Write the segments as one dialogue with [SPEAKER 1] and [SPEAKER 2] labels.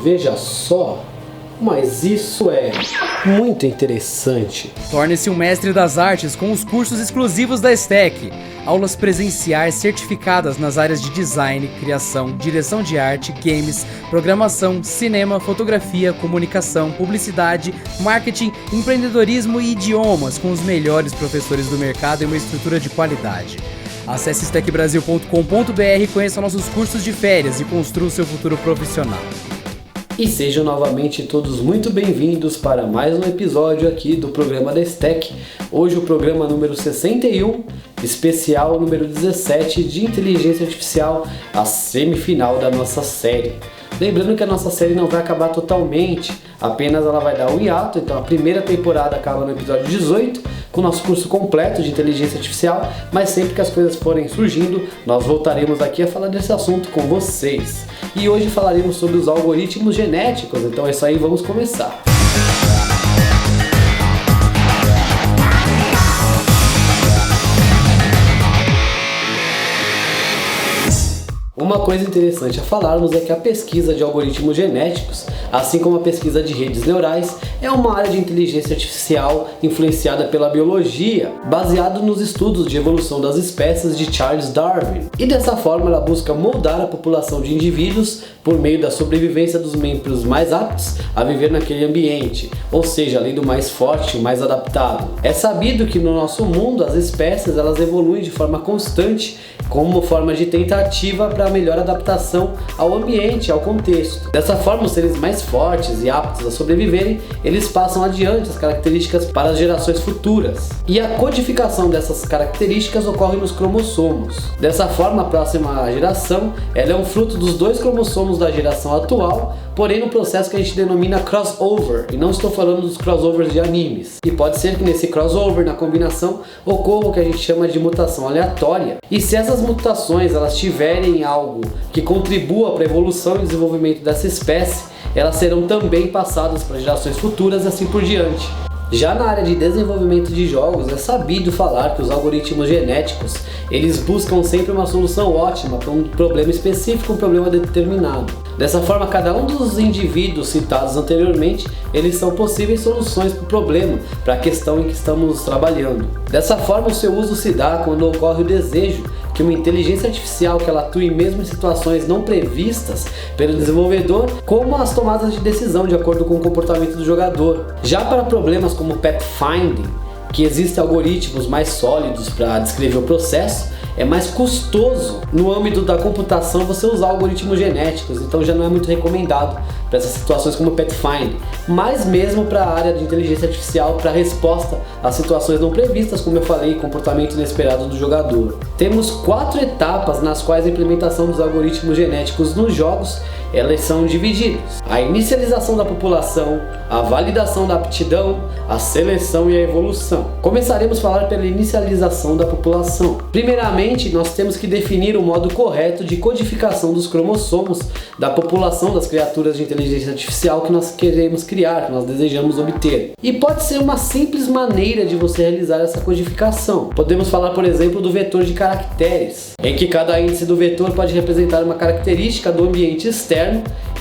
[SPEAKER 1] Veja só, mas isso é muito interessante.
[SPEAKER 2] Torne-se um mestre das artes com os cursos exclusivos da STEC. Aulas presenciais certificadas nas áreas de design, criação, direção de arte, games, programação, cinema, fotografia, comunicação, publicidade, marketing, empreendedorismo e idiomas com os melhores professores do mercado e uma estrutura de qualidade. Acesse stecbrasil.com.br e conheça nossos cursos de férias e construa o seu futuro profissional.
[SPEAKER 1] E sejam novamente todos muito bem-vindos para mais um episódio aqui do programa da STEC. Hoje o programa número 61, especial número 17 de Inteligência Artificial, a semifinal da nossa série. Lembrando que a nossa série não vai acabar totalmente, apenas ela vai dar um hiato, então a primeira temporada acaba no episódio 18, com o nosso curso completo de Inteligência Artificial, mas sempre que as coisas forem surgindo, nós voltaremos aqui a falar desse assunto com vocês. E hoje falaremos sobre os algoritmos genéticos, então é isso aí, vamos começar. Uma coisa interessante a falarmos é que a pesquisa de algoritmos genéticos, assim como a pesquisa de redes neurais, é uma área de inteligência artificial influenciada pela biologia, baseado nos estudos de evolução das espécies de Charles Darwin. E dessa forma ela busca moldar a população de indivíduos por meio da sobrevivência dos membros mais aptos a viver naquele ambiente, ou seja, além do mais forte, o mais adaptado. É sabido que no nosso mundo as espécies elas evoluem de forma constante como forma de tentativa para melhor adaptação ao ambiente, ao contexto. Dessa forma, os seres mais fortes e aptos a sobreviverem, eles passam adiante as características para as gerações futuras. E a codificação dessas características ocorre nos cromossomos. Dessa forma, a próxima geração ela é um fruto dos dois cromossomos da geração atual, porém no processo que a gente denomina crossover, e não estou falando dos crossovers de animes. E pode ser que nesse crossover, na combinação, ocorra o que a gente chama de mutação aleatória. E se essas mutações elas tiverem algo que contribua para a evolução e desenvolvimento dessa espécie, elas serão também passadas para gerações futuras e assim por diante. Já na área de desenvolvimento de jogos, é sabido falar que os algoritmos genéticos, eles buscam sempre uma solução ótima para um problema específico, um problema determinado. Dessa forma, cada um dos indivíduos citados anteriormente, eles são possíveis soluções para o problema, para a questão em que estamos trabalhando. Dessa forma, o seu uso se dá quando ocorre o desejo que uma inteligência artificial que ela atue mesmo em situações não previstas pelo desenvolvedor, como as tomadas de decisão de acordo com o comportamento do jogador. Já para problemas como pathfinding, que existem algoritmos mais sólidos para descrever o processo, é mais custoso no âmbito da computação você usar algoritmos genéticos, então já não é muito recomendado para essas situações como pathfinding, mas mesmo para a área de inteligência artificial, para resposta a situações não previstas, como eu falei, comportamento inesperado do jogador. Temos 4 etapas nas quais a implementação dos algoritmos genéticos nos jogos elas são divididas: a inicialização da população, a validação da aptidão, a seleção e a evolução. Começaremos a falar pela inicialização da população. Primeiramente, nós temos que definir o modo correto de codificação dos cromossomos da população das criaturas de inteligência artificial que nós queremos criar, que nós desejamos obter. E pode ser uma simples maneira de você realizar essa codificação. Podemos falar, por exemplo, do vetor de caracteres, em que cada índice do vetor pode representar uma característica do ambiente externo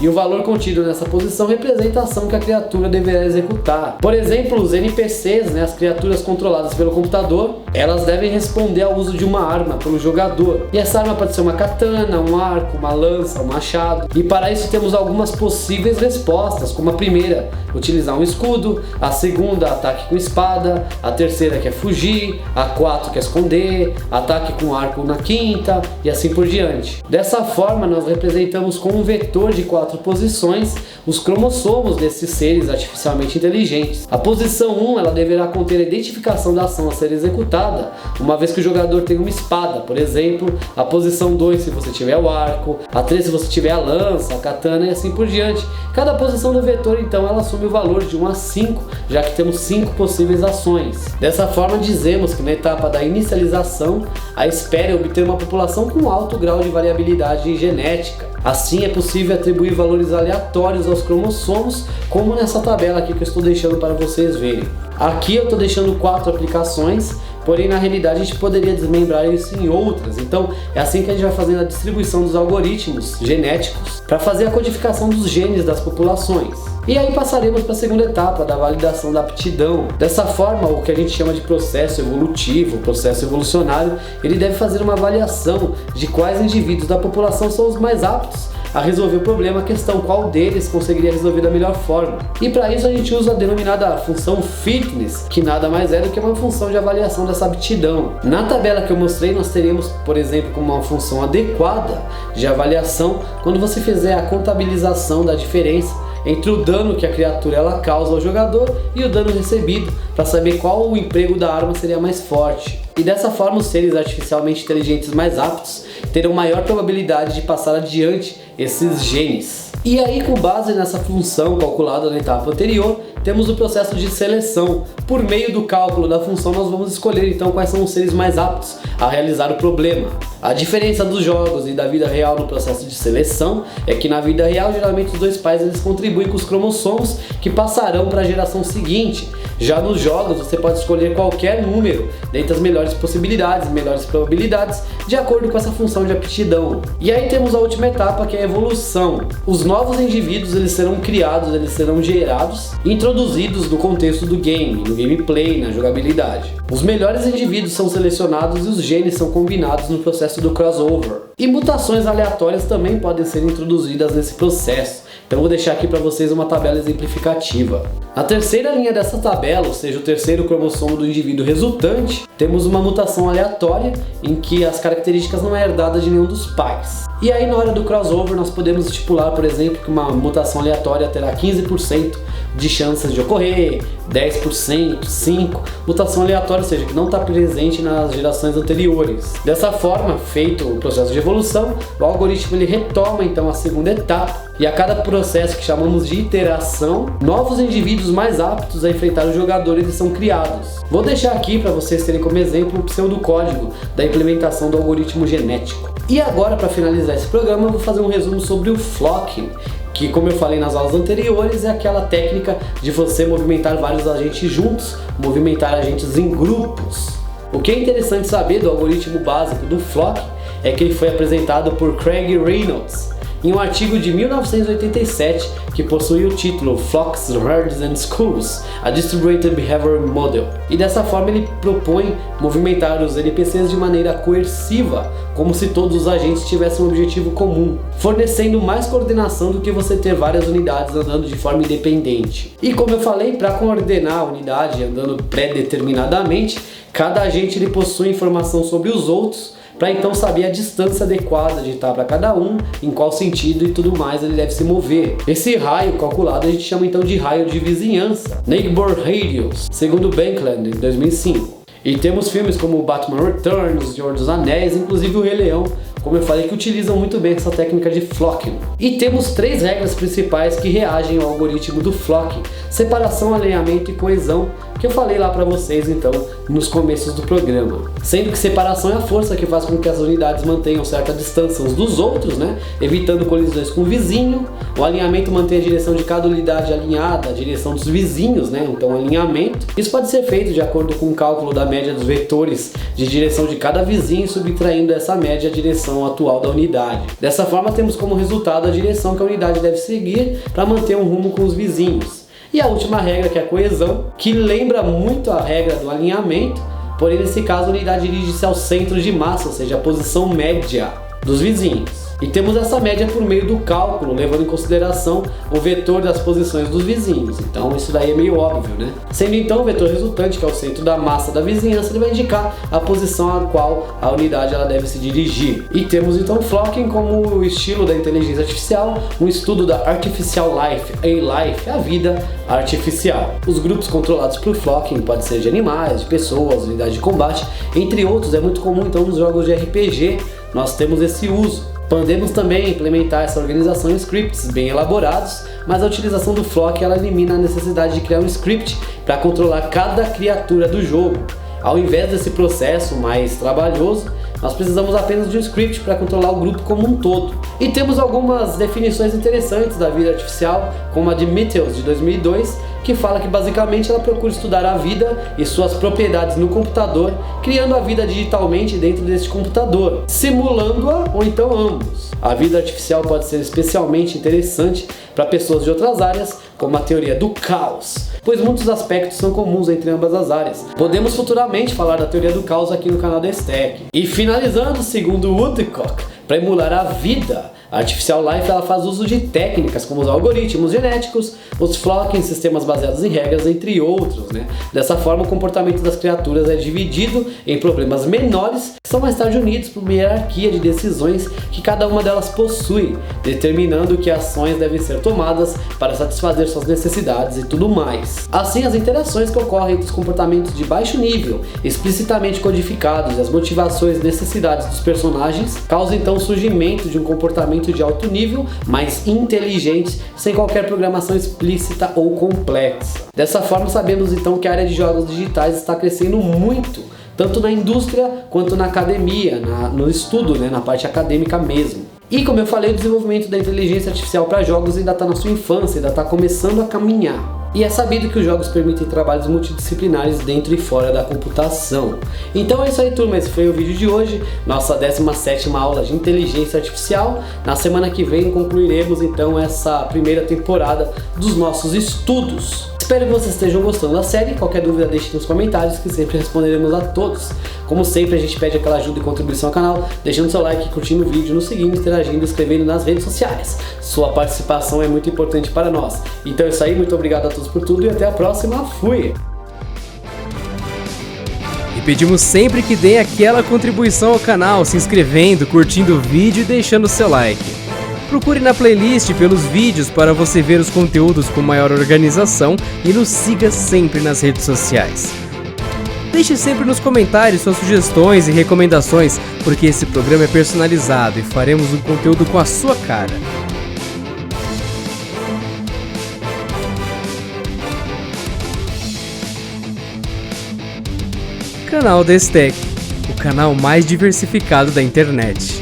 [SPEAKER 1] e o valor contido nessa posição representa a ação que a criatura deverá executar. Por exemplo, os NPCs, as criaturas controladas pelo computador, elas devem responder ao uso de uma arma pelo jogador. E essa arma pode ser uma katana, um arco, uma lança, um machado. E para isso temos algumas possíveis respostas, como a primeira, utilizar um escudo, a segunda, ataque com espada, a terceira que é fugir, a 4 que é esconder, ataque com arco na quinta e assim por diante. Dessa forma, nós representamos com um vetor de 4 posições os cromossomos desses seres artificialmente inteligentes. A posição 1 ela deverá conter a identificação da ação a ser executada, uma vez que o jogador tem uma espada, por exemplo. A posição 2 se você tiver o arco, a 3 se você tiver a lança, a katana e assim por diante. Cada posição do vetor então ela assume o valor de 1 a 5, já que temos 5 possíveis ações. Dessa forma dizemos que na etapa da inicialização a espera é obter uma população com alto grau de variabilidade genética. Assim é possível atribuir valores aleatórios aos cromossomos, como nessa tabela aqui que eu estou deixando para vocês verem. Aqui eu estou deixando 4 aplicações porém na realidade a gente poderia desmembrar isso em outras. Então é assim que a gente vai fazendo a distribuição dos algoritmos genéticos para fazer a codificação dos genes das populações. E aí passaremos para a segunda etapa da validação da aptidão. Dessa forma, o que a gente chama de processo evolutivo, processo evolucionário, ele deve fazer uma avaliação de quais indivíduos da população são os mais aptos a resolver o problema, a questão qual deles conseguiria resolver da melhor forma. E para isso a gente usa a denominada função fitness, que nada mais é do que uma função de avaliação dessa aptidão. Na tabela que eu mostrei, nós teremos, por exemplo, como uma função adequada de avaliação quando você fizer a contabilização da diferença entre o dano que a criatura ela causa ao jogador e o dano recebido, para saber qual o emprego da arma seria mais forte. E dessa forma os seres artificialmente inteligentes mais aptos terão maior probabilidade de passar adiante esses genes. E aí, com base nessa função calculada na etapa anterior, temos o processo de seleção. Por meio do cálculo da função, nós vamos escolher então quais são os seres mais aptos a realizar o problema. A diferença dos jogos e da vida real no processo de seleção é que na vida real, geralmente os dois pais eles contribuem com os cromossomos que passarão para a geração seguinte. Já nos jogos, você pode escolher qualquer número dentre as melhores possibilidades, melhores probabilidades, de acordo com essa função de aptidão. E aí temos a última etapa, que é a evolução. Os novos indivíduos eles serão criados, eles serão gerados e introduzidos no contexto do game, no gameplay, na jogabilidade. Os melhores indivíduos são selecionados e os genes são combinados no processo do crossover. E mutações aleatórias também podem ser introduzidas nesse processo. Então eu vou deixar aqui para vocês uma tabela exemplificativa. Na terceira linha dessa tabela, ou seja, o terceiro cromossomo do indivíduo resultante, temos uma mutação aleatória em que as características não é herdada de nenhum dos pais. E aí na hora do crossover nós podemos estipular, por exemplo, que uma mutação aleatória terá 15% de chances de ocorrer, 10%, 5%, mutação aleatória, ou seja, que não está presente nas gerações anteriores. Dessa forma, feito o processo de evolução, o algoritmo ele retoma então a segunda etapa, e a cada processo que chamamos de iteração, novos indivíduos mais aptos a enfrentar o jogador eles são criados. Vou deixar aqui para vocês terem como exemplo o pseudocódigo da implementação do algoritmo genético. E agora, para finalizar esse programa, eu vou fazer um resumo sobre o flocking, que, como eu falei nas aulas anteriores, é aquela técnica de você movimentar vários agentes juntos, movimentar agentes em grupos. O que é interessante saber do algoritmo básico do flocking é que ele foi apresentado por Craig Reynolds em um artigo de 1987 que possui o título Flocks, Herds and Schools, a Distributed Behavior Model. E dessa forma ele propõe movimentar os NPCs de maneira coerciva, como se todos os agentes tivessem um objetivo comum, fornecendo mais coordenação do que você ter várias unidades andando de forma independente. E como eu falei, para coordenar a unidade andando pré-determinadamente, cada agente ele possui informação sobre os outros, para então saber a distância adequada de estar para cada um, em qual sentido e tudo mais ele deve se mover. Esse raio calculado a gente chama então de raio de vizinhança, Neighbor Radius, segundo Bankland em 2005. E temos filmes como Batman Returns, O Senhor dos Anéis, inclusive o Rei Leão, como eu falei, que utilizam muito bem essa técnica de flocking. E temos três regras principais que reagem ao algoritmo do flocking: separação, alinhamento e coesão, que eu falei lá para vocês então nos começos do programa. Sendo que separação é a força que faz com que as unidades mantenham certa distância uns dos outros, né? Evitando colisões com o vizinho. O alinhamento mantém a direção de cada unidade alinhada, a direção dos vizinhos, né? Então alinhamento. Isso pode ser feito de acordo com o cálculo da média dos vetores de direção de cada vizinho, subtraindo essa média a direção atual da unidade. Dessa forma temos como resultado a direção que a unidade deve seguir para manter um rumo com os vizinhos. E a última regra, que é a coesão, que lembra muito a regra do alinhamento, porém nesse caso a unidade dirige-se ao centro de massa, ou seja, a posição média dos vizinhos. E temos essa média por meio do cálculo, levando em consideração o vetor das posições dos vizinhos. Então isso daí é meio óbvio, né? Sendo então o vetor resultante, que é o centro da massa da vizinhança, ele vai indicar a posição a qual a unidade ela deve se dirigir. E temos então o flocking como o estilo da inteligência artificial, um estudo da Artificial Life, A-Life, a vida artificial. Os grupos controlados por flocking podem ser de animais, de pessoas, unidades de combate, entre outros. É muito comum então nos jogos de RPG nós temos esse uso. Podemos também implementar essa organização em scripts bem elaborados, mas a utilização do flocking ela elimina a necessidade de criar um script para controlar cada criatura do jogo. Ao invés desse processo mais trabalhoso, nós precisamos apenas de um script para controlar o grupo como um todo. E temos algumas definições interessantes da vida artificial, como a de Mittells, de 2002, que fala que basicamente ela procura estudar a vida e suas propriedades no computador, criando a vida digitalmente dentro desse computador, simulando-a ou então ambos. A vida artificial pode ser especialmente interessante para pessoas de outras áreas, como a teoria do caos, pois muitos aspectos são comuns entre ambas as áreas. Podemos futuramente falar da teoria do caos aqui no canal da Stack. E finalizando, segundo Woodcock, para emular a vida, a Artificial Life ela faz uso de técnicas como os algoritmos genéticos, os flocking, sistemas baseados em regras, entre outros, né? Dessa forma, o comportamento das criaturas é dividido em problemas menores que são mais tarde unidos por uma hierarquia de decisões que cada uma delas possui, determinando que ações devem ser tomadas para satisfazer suas necessidades e tudo mais. Assim, as interações que ocorrem entre os comportamentos de baixo nível, explicitamente codificados, e as motivações e necessidades dos personagens, causam então o surgimento de um comportamento de alto nível, mais inteligente, sem qualquer programação explícita ou complexa. Dessa forma, sabemos então que a área de jogos digitais está crescendo muito, tanto na indústria quanto na academia, no estudo, né, na parte acadêmica mesmo. E como eu falei, o desenvolvimento da inteligência artificial para jogos ainda está na sua infância, ainda está começando a caminhar. E é sabido que os jogos permitem trabalhos multidisciplinares dentro e fora da computação. Então é isso aí, turma, esse foi o vídeo de hoje, nossa 17ª aula de inteligência artificial. Na semana que vem concluiremos então essa primeira temporada dos nossos estudos. Espero que vocês estejam gostando da série. Qualquer dúvida deixe nos comentários que sempre responderemos a todos. Como sempre, a gente pede aquela ajuda e contribuição ao canal, deixando seu like, curtindo o vídeo, nos seguindo, interagindo e escrevendo nas redes sociais. Sua participação é muito importante para nós. Então é isso aí, muito obrigado a todos por tudo e até a próxima. Fui!
[SPEAKER 2] E pedimos sempre que deem aquela contribuição ao canal, se inscrevendo, curtindo o vídeo e deixando seu like. Procure na playlist pelos vídeos para você ver os conteúdos com maior organização e nos siga sempre nas redes sociais. Deixe sempre nos comentários suas sugestões e recomendações, porque esse programa é personalizado e faremos um conteúdo com a sua cara. Canal da Stack, o canal mais diversificado da internet.